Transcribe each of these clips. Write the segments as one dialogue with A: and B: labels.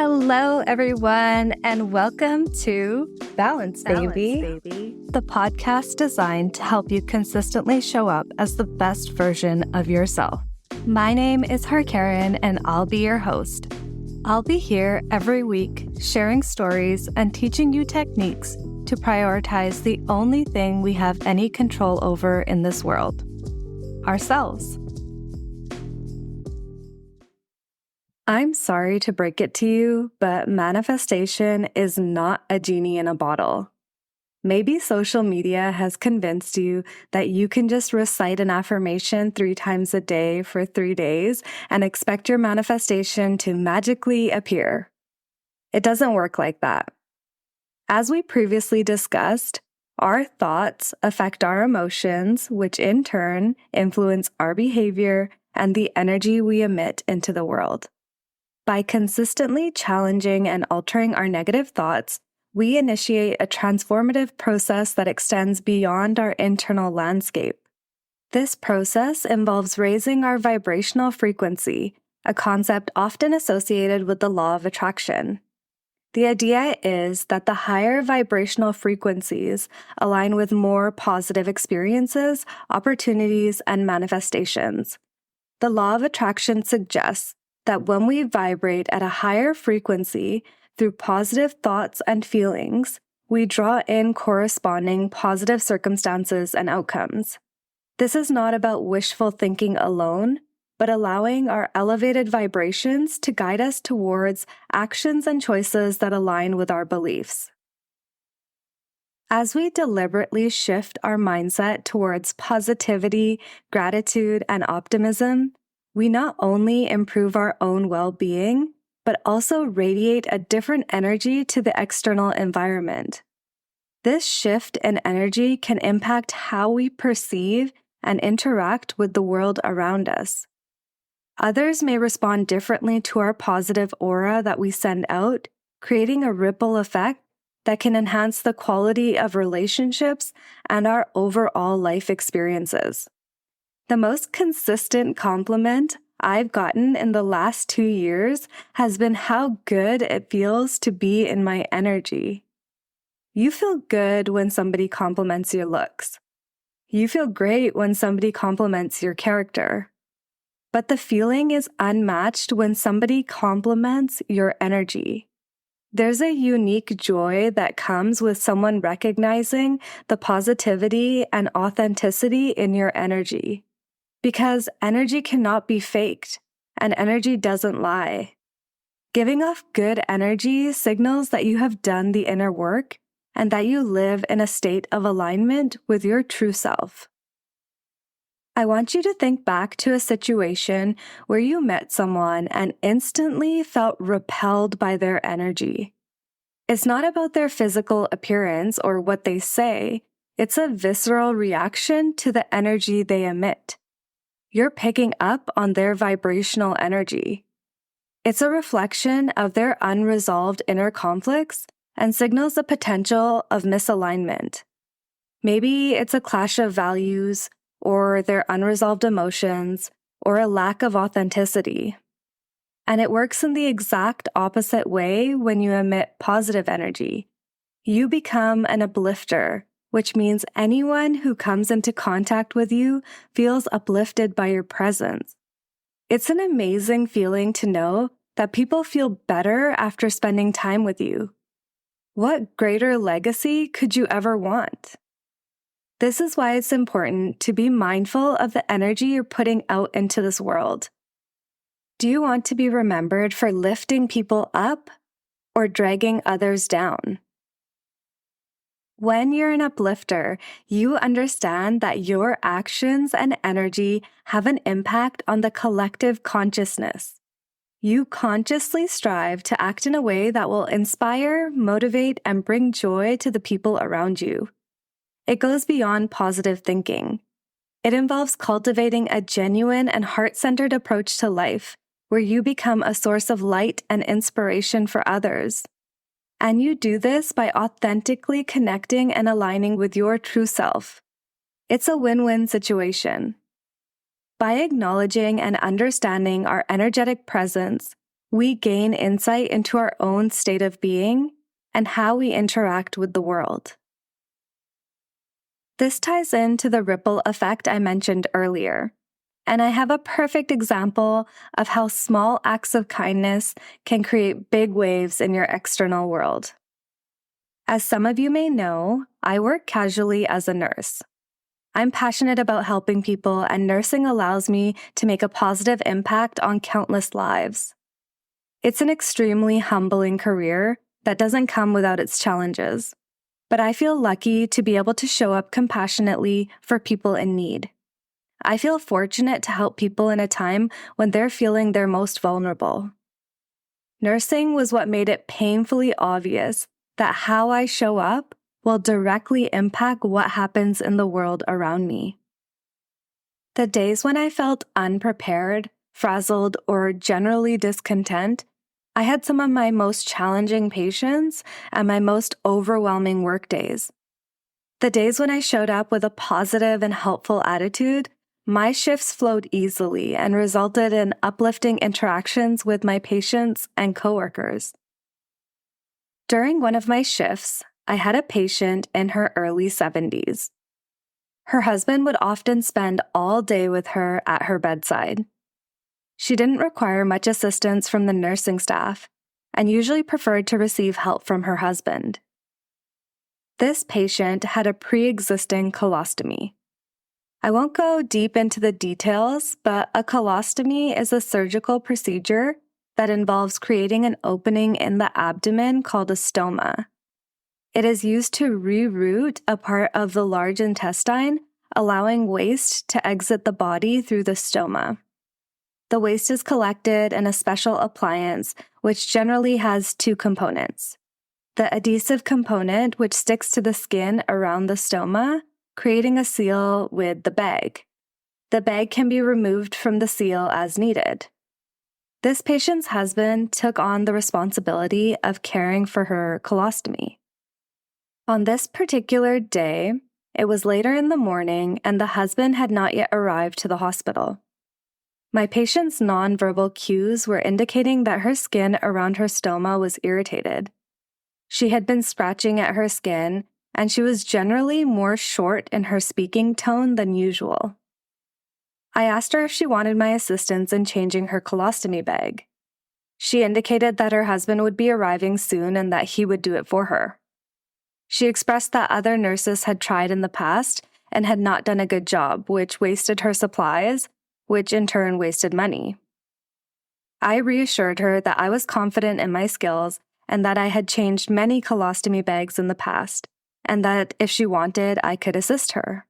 A: Hello, everyone, and welcome to Balance, Baby, the podcast designed to help you consistently show up as the best version of yourself. My name is Karen, and I'll be your host. I'll be here every week sharing stories and teaching you techniques to prioritize the only thing we have any control over in this world, ourselves. I'm sorry to break it to you, but manifestation is not a genie in a bottle. Maybe social media has convinced you that you can just recite an affirmation 3 times a day for 3 days and expect your manifestation to magically appear. It doesn't work like that. As we previously discussed, our thoughts affect our emotions, which in turn influence our behavior and the energy we emit into the world. By consistently challenging and altering our negative thoughts, we initiate a transformative process that extends beyond our internal landscape. This process involves raising our vibrational frequency, a concept often associated with the law of attraction. The idea is that the higher vibrational frequencies align with more positive experiences, opportunities, and manifestations. The law of attraction suggests that when we vibrate at a higher frequency through positive thoughts and feelings, we draw in corresponding positive circumstances and outcomes. This is not about wishful thinking alone, but allowing our elevated vibrations to guide us towards actions and choices that align with our beliefs. As we deliberately shift our mindset towards positivity, gratitude, and optimism, we not only improve our own well-being, but also radiate a different energy to the external environment. This shift in energy can impact how we perceive and interact with the world around us. Others may respond differently to our positive aura that we send out, creating a ripple effect that can enhance the quality of relationships and our overall life experiences. The most consistent compliment I've gotten in the last 2 years has been how good it feels to be in my energy. You feel good when somebody compliments your looks. You feel great when somebody compliments your character. But the feeling is unmatched when somebody compliments your energy. There's a unique joy that comes with someone recognizing the positivity and authenticity in your energy. Because energy cannot be faked, and energy doesn't lie. Giving off good energy signals that you have done the inner work and that you live in a state of alignment with your true self. I want you to think back to a situation where you met someone and instantly felt repelled by their energy. It's not about their physical appearance or what they say, it's a visceral reaction to the energy they emit. You're picking up on their vibrational energy. It's a reflection of their unresolved inner conflicts and signals the potential of misalignment. Maybe it's a clash of values, or their unresolved emotions, or a lack of authenticity. And it works in the exact opposite way when you emit positive energy. You become an uplifter, which means anyone who comes into contact with you feels uplifted by your presence. It's an amazing feeling to know that people feel better after spending time with you. What greater legacy could you ever want? This is why it's important to be mindful of the energy you're putting out into this world. Do you want to be remembered for lifting people up or dragging others down? When you're an uplifter, you understand that your actions and energy have an impact on the collective consciousness. You consciously strive to act in a way that will inspire, motivate, and bring joy to the people around you. It goes beyond positive thinking. It involves cultivating a genuine and heart-centered approach to life, where you become a source of light and inspiration for others. And you do this by authentically connecting and aligning with your true self. It's a win-win situation. By acknowledging and understanding our energetic presence, we gain insight into our own state of being and how we interact with the world. This ties into the ripple effect I mentioned earlier, and I have a perfect example of how small acts of kindness can create big waves in your external world. As some of you may know, I work casually as a nurse. I'm passionate about helping people, and nursing allows me to make a positive impact on countless lives. It's an extremely humbling career that doesn't come without its challenges, but I feel lucky to be able to show up compassionately for people in need. I feel fortunate to help people in a time when they're feeling their most vulnerable. Nursing was what made it painfully obvious that how I show up will directly impact what happens in the world around me. The days when I felt unprepared, frazzled, or generally discontent, I had some of my most challenging patients and my most overwhelming work days. The days when I showed up with a positive and helpful attitude, my shifts flowed easily and resulted in uplifting interactions with my patients and coworkers. During one of my shifts, I had a patient in her early 70s. Her husband would often spend all day with her at her bedside. She didn't require much assistance from the nursing staff and usually preferred to receive help from her husband. This patient had a pre-existing colostomy. I won't go deep into the details, but a colostomy is a surgical procedure that involves creating an opening in the abdomen called a stoma. It is used to reroute a part of the large intestine, allowing waste to exit the body through the stoma. The waste is collected in a special appliance, which generally has two components. The adhesive component, which sticks to the skin around the stoma, creating a seal with the bag. The bag can be removed from the seal as needed. This patient's husband took on the responsibility of caring for her colostomy. On this particular day, it was later in the morning and the husband had not yet arrived to the hospital. My patient's nonverbal cues were indicating that her skin around her stoma was irritated. She had been scratching at her skin, and she was generally more short in her speaking tone than usual. I asked her if she wanted my assistance in changing her colostomy bag. She indicated that her husband would be arriving soon and that he would do it for her. She expressed that other nurses had tried in the past and had not done a good job, which wasted her supplies, which in turn wasted money. I reassured her that I was confident in my skills and that I had changed many colostomy bags in the past, and that if she wanted, I could assist her.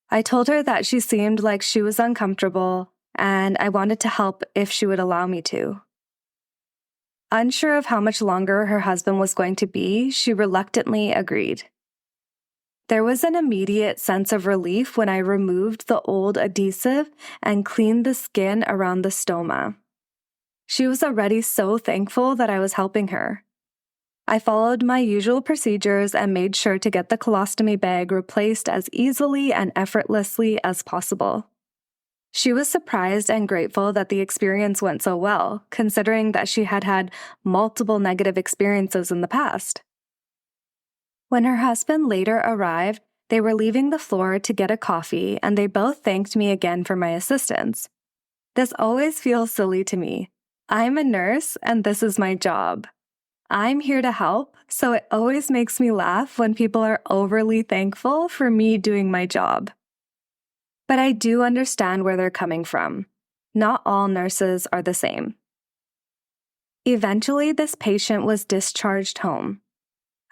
A: I told her that she seemed like she was uncomfortable, and I wanted to help if she would allow me to. Unsure of how much longer her husband was going to be, she reluctantly agreed. There was an immediate sense of relief when I removed the old adhesive and cleaned the skin around the stoma. She was already so thankful that I was helping her. I followed my usual procedures and made sure to get the colostomy bag replaced as easily and effortlessly as possible. She was surprised and grateful that the experience went so well, considering that she had had multiple negative experiences in the past. When her husband later arrived, they were leaving the floor to get a coffee, and they both thanked me again for my assistance. This always feels silly to me. I'm a nurse, and this is my job. I'm here to help, so it always makes me laugh when people are overly thankful for me doing my job. But I do understand where they're coming from. Not all nurses are the same. Eventually, this patient was discharged home.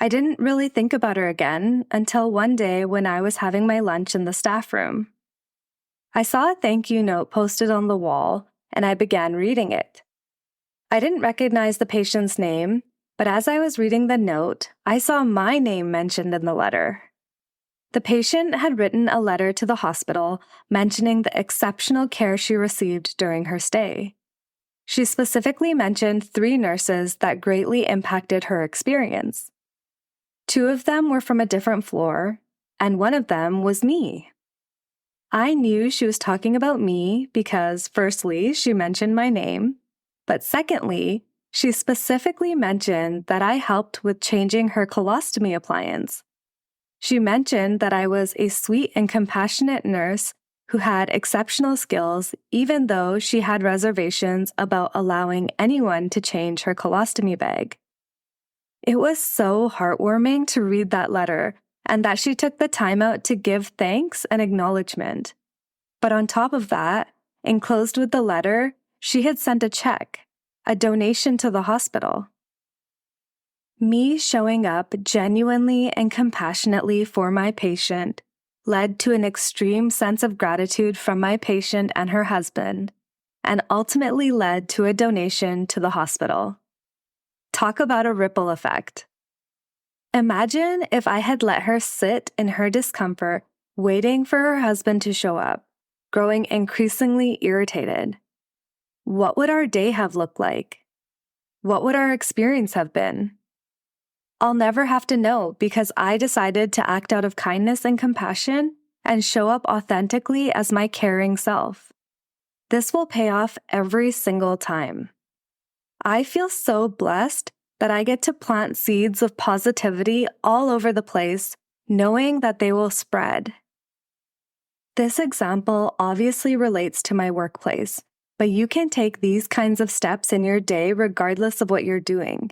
A: I didn't really think about her again until one day when I was having my lunch in the staff room. I saw a thank you note posted on the wall, and I began reading it. I didn't recognize the patient's name, but as I was reading the note, I saw my name mentioned in the letter. The patient had written a letter to the hospital mentioning the exceptional care she received during her stay. She specifically mentioned 3 nurses that greatly impacted her experience. 2 of them were from a different floor, and one of them was me. I knew she was talking about me because, firstly, she mentioned my name, But secondly, she specifically mentioned that I helped with changing her colostomy appliance. She mentioned that I was a sweet and compassionate nurse who had exceptional skills, even though she had reservations about allowing anyone to change her colostomy bag. It was so heartwarming to read that letter, and that she took the time out to give thanks and acknowledgement. But on top of that, enclosed with the letter, she had sent a check, a donation to the hospital. Me showing up genuinely and compassionately for my patient led to an extreme sense of gratitude from my patient and her husband, and ultimately led to a donation to the hospital. Talk about a ripple effect. Imagine if I had let her sit in her discomfort, waiting for her husband to show up, growing increasingly irritated. What would our day have looked like? What would our experience have been? I'll never have to know because I decided to act out of kindness and compassion and show up authentically as my caring self. This will pay off every single time. I feel so blessed that I get to plant seeds of positivity all over the place, knowing that they will spread. This example obviously relates to my workplace, but you can take these kinds of steps in your day regardless of what you're doing.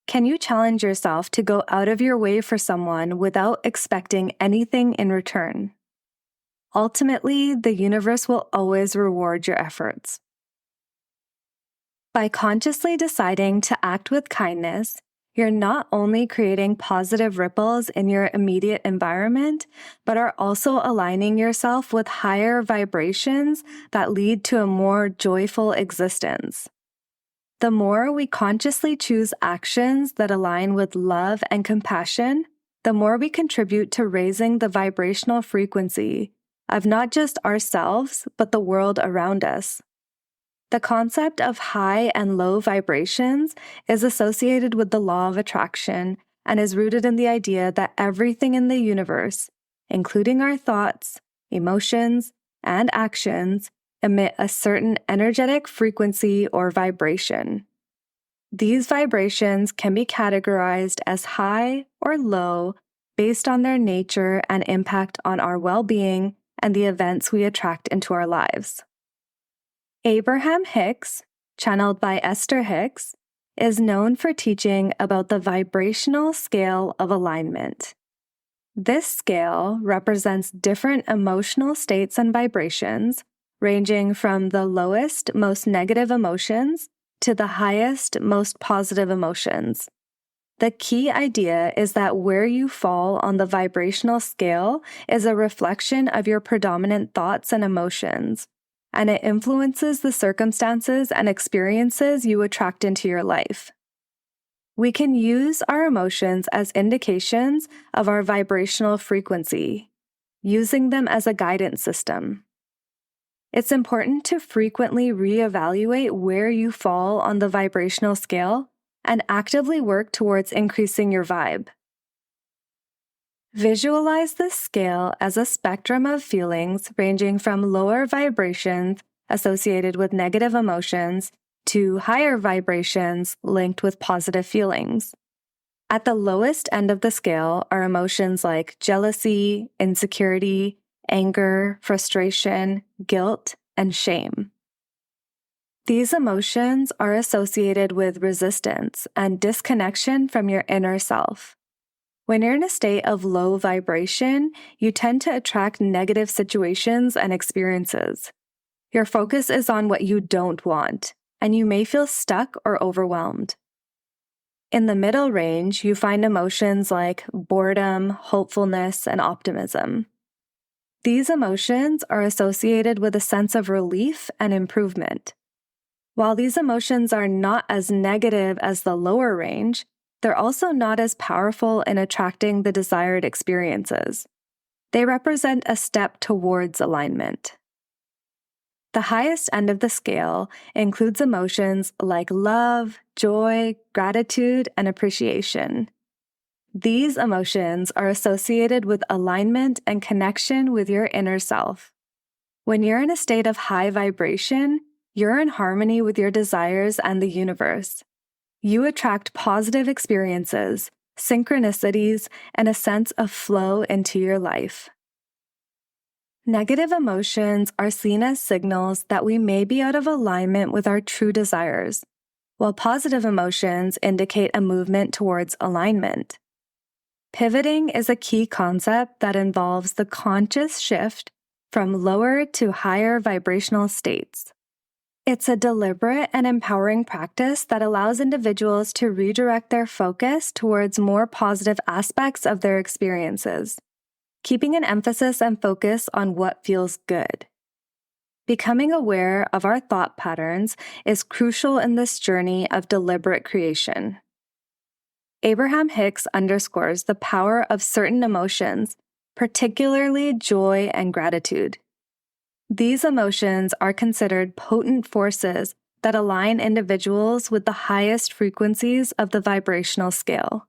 A: Can you challenge yourself to go out of your way for someone without expecting anything in return? Ultimately, the universe will always reward your efforts. By consciously deciding to act with kindness, you're not only creating positive ripples in your immediate environment, but are also aligning yourself with higher vibrations that lead to a more joyful existence. The more we consciously choose actions that align with love and compassion, the more we contribute to raising the vibrational frequency of not just ourselves, but the world around us. The concept of high and low vibrations is associated with the law of attraction and is rooted in the idea that everything in the universe, including our thoughts, emotions, and actions, emit a certain energetic frequency or vibration. These vibrations can be categorized as high or low based on their nature and impact on our well-being and the events we attract into our lives. Abraham Hicks, channeled by Esther Hicks, is known for teaching about the vibrational scale of alignment. This scale represents different emotional states and vibrations, ranging from the lowest, most negative emotions to the highest, most positive emotions. The key idea is that where you fall on the vibrational scale is a reflection of your predominant thoughts and emotions, and it influences the circumstances and experiences you attract into your life. We can use our emotions as indications of our vibrational frequency, using them as a guidance system. It's important to frequently reevaluate where you fall on the vibrational scale and actively work towards increasing your vibe. Visualize this scale as a spectrum of feelings ranging from lower vibrations associated with negative emotions to higher vibrations linked with positive feelings. At the lowest end of the scale are emotions like jealousy, insecurity, anger, frustration, guilt, and shame. These emotions are associated with resistance and disconnection from your inner self. When you're in a state of low vibration, you tend to attract negative situations and experiences. Your focus is on what you don't want, and you may feel stuck or overwhelmed. In the middle range, you find emotions like boredom, hopefulness, and optimism. These emotions are associated with a sense of relief and improvement. While these emotions are not as negative as the lower range, they're also not as powerful in attracting the desired experiences. They represent a step towards alignment. The highest end of the scale includes emotions like love, joy, gratitude, and appreciation. These emotions are associated with alignment and connection with your inner self. When you're in a state of high vibration, you're in harmony with your desires and the universe. You attract positive experiences, synchronicities, and a sense of flow into your life. Negative emotions are seen as signals that we may be out of alignment with our true desires, while positive emotions indicate a movement towards alignment. Pivoting is a key concept that involves the conscious shift from lower to higher vibrational states. It's a deliberate and empowering practice that allows individuals to redirect their focus towards more positive aspects of their experiences, keeping an emphasis and focus on what feels good. Becoming aware of our thought patterns is crucial in this journey of deliberate creation. Abraham Hicks underscores the power of certain emotions, particularly joy and gratitude. These emotions are considered potent forces that align individuals with the highest frequencies of the vibrational scale.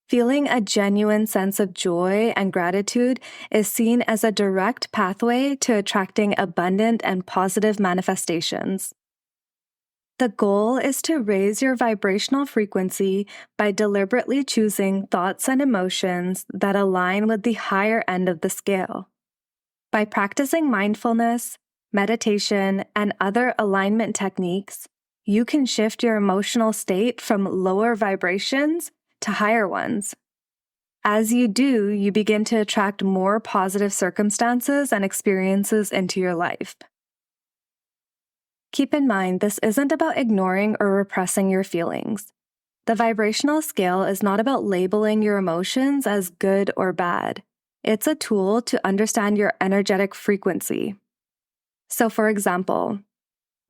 A: Feeling a genuine sense of joy and gratitude is seen as a direct pathway to attracting abundant and positive manifestations. The goal is to raise your vibrational frequency by deliberately choosing thoughts and emotions that align with the higher end of the scale. By practicing mindfulness, meditation, and other alignment techniques, you can shift your emotional state from lower vibrations to higher ones. As you do, you begin to attract more positive circumstances and experiences into your life. Keep in mind, this isn't about ignoring or repressing your feelings. The vibrational scale is not about labeling your emotions as good or bad. It's a tool to understand your energetic frequency. So, for example,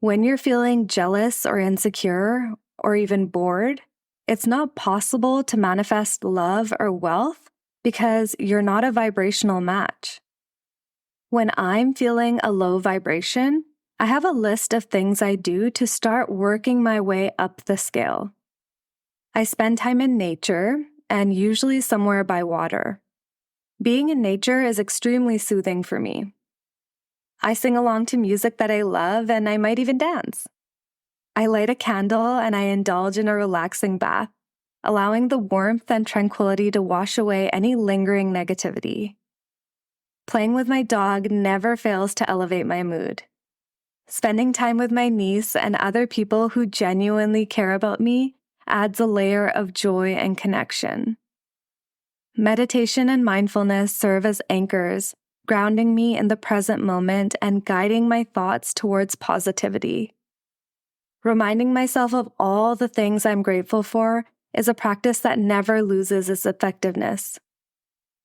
A: when you're feeling jealous or insecure or even bored, it's not possible to manifest love or wealth because you're not a vibrational match. When I'm feeling a low vibration, I have a list of things I do to start working my way up the scale. I spend time in nature, and usually somewhere by water. Being in nature is extremely soothing for me. I sing along to music that I love, and I might even dance. I light a candle and I indulge in a relaxing bath, allowing the warmth and tranquility to wash away any lingering negativity. Playing with my dog never fails to elevate my mood. Spending time with my niece and other people who genuinely care about me adds a layer of joy and connection. Meditation and mindfulness serve as anchors, grounding me in the present moment and guiding my thoughts towards positivity. Reminding myself of all the things I'm grateful for is a practice that never loses its effectiveness.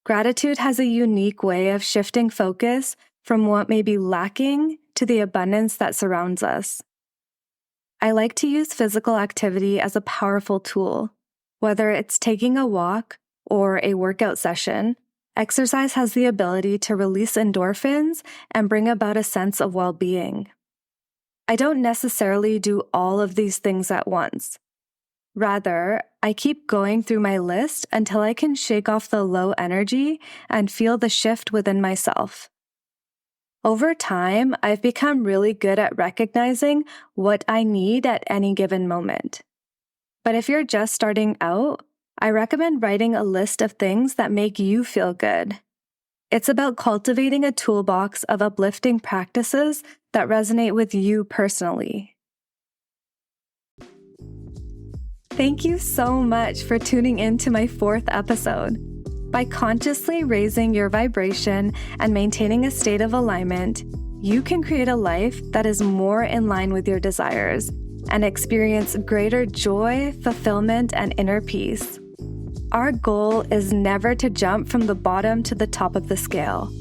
A: Gratitude has a unique way of shifting focus from what may be lacking to the abundance that surrounds us. I like to use physical activity as a powerful tool. Whether it's taking a walk or a workout session, exercise has the ability to release endorphins and bring about a sense of well-being. I don't necessarily do all of these things at once. Rather, I keep going through my list until I can shake off the low energy and feel the shift within myself. Over time, I've become really good at recognizing what I need at any given moment. But if you're just starting out, I recommend writing a list of things that make you feel good. It's about cultivating a toolbox of uplifting practices that resonate with you personally. Thank you so much for tuning in to my 4th episode. By consciously raising your vibration and maintaining a state of alignment, you can create a life that is more in line with your desires and experience greater joy, fulfillment, and inner peace. Our goal is never to jump from the bottom to the top of the scale.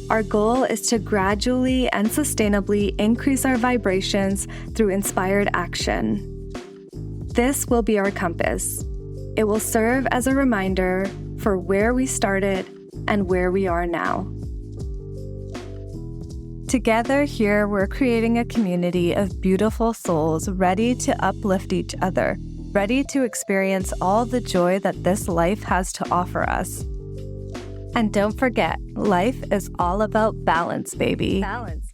A: Our goal is to gradually and sustainably increase our vibrations through inspired action. This will be our compass. It will serve as a reminder for where we started and where we are now. Together here, we're creating a community of beautiful souls ready to uplift each other, ready to experience all the joy that this life has to offer us. And don't forget, life is all about balance, baby. Balance.